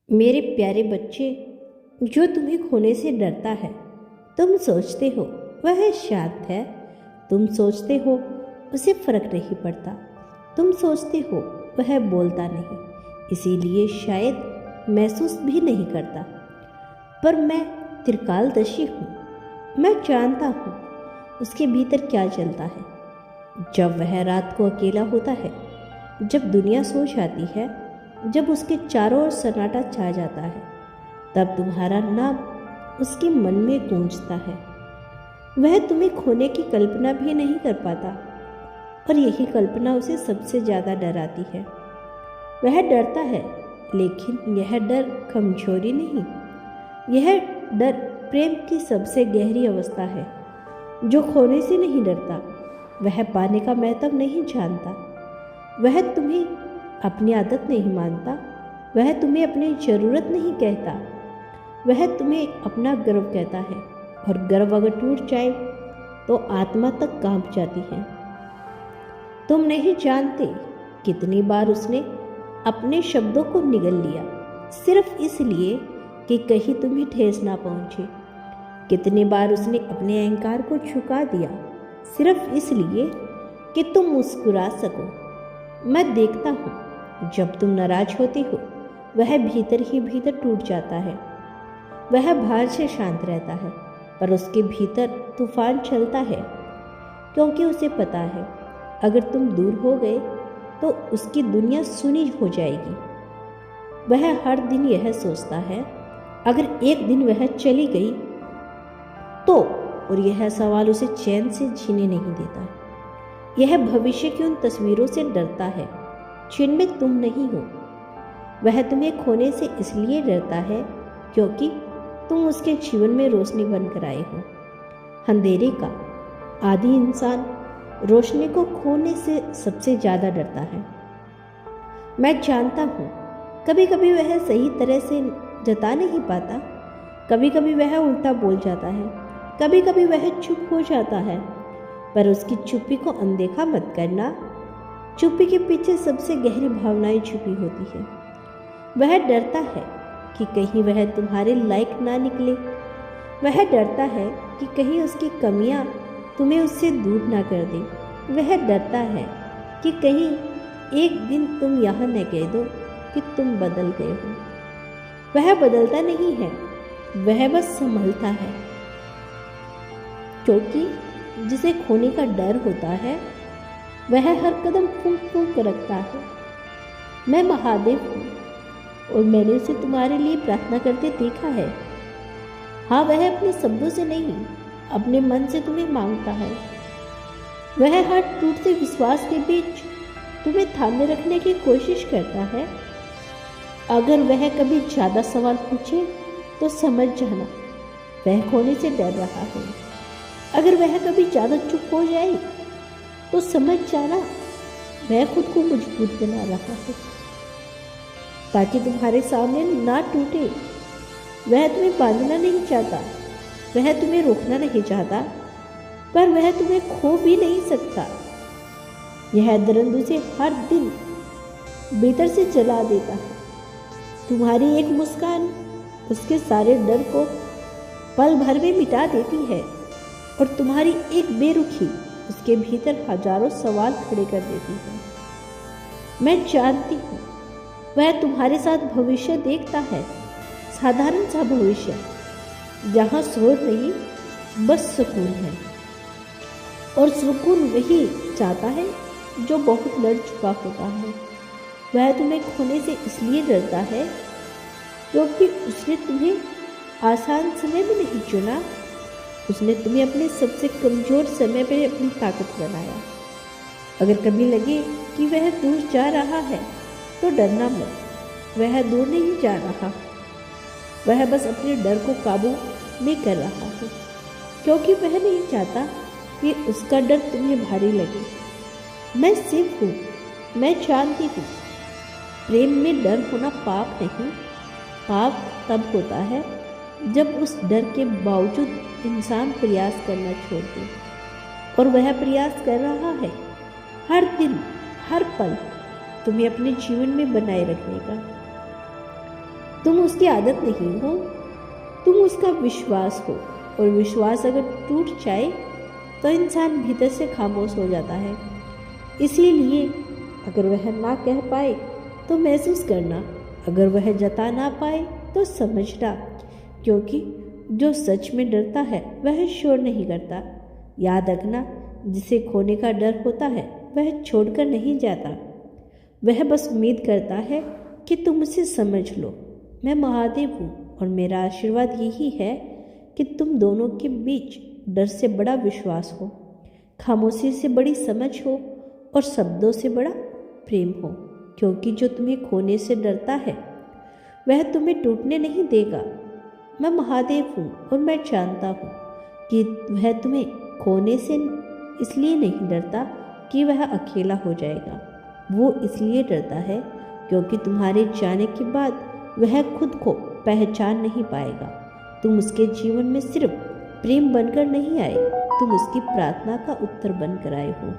मेरे प्यारे बच्चे, जो तुम्हें खोने से डरता है, तुम सोचते हो वह शांत है, तुम सोचते हो उसे फर्क नहीं पड़ता, तुम सोचते हो वह बोलता नहीं, इसीलिए शायद महसूस भी नहीं करता। पर मैं त्रिकालदर्शी हूँ, मैं जानता हूँ उसके भीतर क्या चलता है। जब वह रात को अकेला होता है, जब दुनिया सो जाती है, जब उसके चारों ओर सन्नाटा छा जाता है, तब तुम्हारा नाम उसके मन में गूंजता है। वह तुम्हें खोने की कल्पना भी नहीं कर पाता, और यही कल्पना उसे सबसे ज़्यादा डराती है। वह डरता है, लेकिन यह डर कमजोरी नहीं, यह डर प्रेम की सबसे गहरी अवस्था है। जो खोने से नहीं डरता, वह पाने का महत्व नहीं जानता। वह तुम्हें अपनी आदत नहीं मानता, वह तुम्हें अपनी ज़रूरत नहीं कहता, वह तुम्हें अपना गर्व कहता है। और गर्व अगर टूट जाए तो आत्मा तक कांप जाती है। तुम नहीं जानते कितनी बार उसने अपने शब्दों को निगल लिया, सिर्फ इसलिए कि कहीं तुम्हें ठेस ना पहुंचे। कितनी बार उसने अपने अहंकार को झुका दिया, सिर्फ इसलिए कि तुम मुस्कुरा सको। मैं देखता हूँ, जब तुम नाराज होती हो, वह भीतर ही भीतर टूट जाता है। वह बाहर से शांत रहता है, पर उसके भीतर तूफान चलता है, क्योंकि उसे पता है अगर तुम दूर हो गए तो उसकी दुनिया सुनी हो जाएगी। वह हर दिन यह सोचता है, अगर एक दिन वह चली गई तो, और यह सवाल उसे चैन से जीने नहीं देता। यह भविष्य की उन तस्वीरों से डरता है जिनमें तुम नहीं हो। वह तुम्हें खोने से इसलिए डरता है क्योंकि तुम उसके जीवन में रोशनी बनकर आए हो। अंधेरे का आदि इंसान रोशनी को खोने से सबसे ज़्यादा डरता है। मैं जानता हूँ, कभी कभी वह सही तरह से जता नहीं पाता, कभी कभी वह उल्टा बोल जाता है, कभी कभी वह चुप हो जाता है, पर उसकी चुप्पी को अनदेखा मत करना। चुप्पी के पीछे सबसे गहरी भावनाएं छुपी होती है। वह डरता है कि कहीं वह तुम्हारे लायक ना निकले। वह डरता है कि कहीं उसकी कमियां तुम्हें उससे दूर ना कर दें। वह डरता है कि कहीं एक दिन तुम यहाँ न कह दो कि तुम बदल गए हो। वह बदलता नहीं है, वह बस संभलता है, क्योंकि जिसे खोने का डर होता है वह हर कदम फूंक फूंक कर रखता है। मैं महादेव हूँ और मैंने उसे तुम्हारे लिए प्रार्थना करते देखा है। हाँ, वह अपने शब्दों से नहीं, अपने मन से तुम्हें मांगता है। वह हर टूटते विश्वास के बीच तुम्हें थामे रखने की कोशिश करता है। अगर वह कभी ज़्यादा सवाल पूछे तो समझ जाना वह खोने से डर रहा है। अगर वह कभी ज़्यादा चुप हो जाए तो समझ जाना वह खुद को मजबूत बना रहा है, ताकि तुम्हारे सामने ना टूटे। वह तुम्हें बांधना नहीं चाहता, वह तुम्हें रोकना नहीं चाहता, पर वह तुम्हें खो भी नहीं सकता। यह दर्द उसे हर दिन भीतर से जला देता है। तुम्हारी एक मुस्कान उसके सारे डर को पल भर में मिटा देती है, और तुम्हारी एक बेरुखी उसके भीतर हजारों सवाल खड़े कर देती है। मैं जानती हूँ, वह तुम्हारे साथ भविष्य देखता है, साधारण सा भविष्य, जहाँ शोर नहीं, बस सुकून है। और सुकून वही चाहता है जो बहुत लड़ चुका होता है। वह तुम्हें खोने से इसलिए डरता है क्योंकि उसने तुम्हें आसान समय में नहीं चुना, उसने तुम्हें अपने सबसे कमज़ोर समय पर अपनी ताकत बनाया। अगर कभी लगे कि वह दूर जा रहा है तो डरना मत, वह दूर नहीं जा रहा, वह बस अपने डर को काबू में कर रहा है, क्योंकि वह नहीं चाहता कि उसका डर तुम्हें भारी लगे। मैं शिव हूँ, मैं जानती हूँ, प्रेम में डर होना पाप नहीं, पाप तब होता है जब उस डर के बावजूद इंसान प्रयास करना छोड़ दे। और वह प्रयास कर रहा है हर दिन, हर पल तुम्हें अपने जीवन में बनाए रखने का। तुम उसकी आदत नहीं हो, तुम उसका विश्वास हो। और विश्वास अगर टूट जाए तो इंसान भीतर से खामोश हो जाता है। इसीलिए अगर वह ना कह पाए तो महसूस करना, अगर वह जता ना पाए तो समझना, क्योंकि जो सच में डरता है वह शोर नहीं करता। याद रखना, जिसे खोने का डर होता है वह छोड़कर नहीं जाता, वह बस उम्मीद करता है कि तुम उसे समझ लो। मैं महादेव हूँ और मेरा आशीर्वाद यही है कि तुम दोनों के बीच डर से बड़ा विश्वास हो, खामोशी से बड़ी समझ हो और शब्दों से बड़ा प्रेम हो। क्योंकि जो तुम्हें खोने से डरता है वह तुम्हें टूटने नहीं देगा। मैं महादेव हूँ और मैं जानता हूँ कि वह तुम्हें खोने से इसलिए नहीं डरता कि वह अकेला हो जाएगा। वो इसलिए डरता है क्योंकि तुम्हारे जाने के बाद वह खुद को पहचान नहीं पाएगा। तुम उसके जीवन में सिर्फ प्रेम बनकर नहीं आए, तुम उसकी प्रार्थना का उत्तर बनकर आए हो।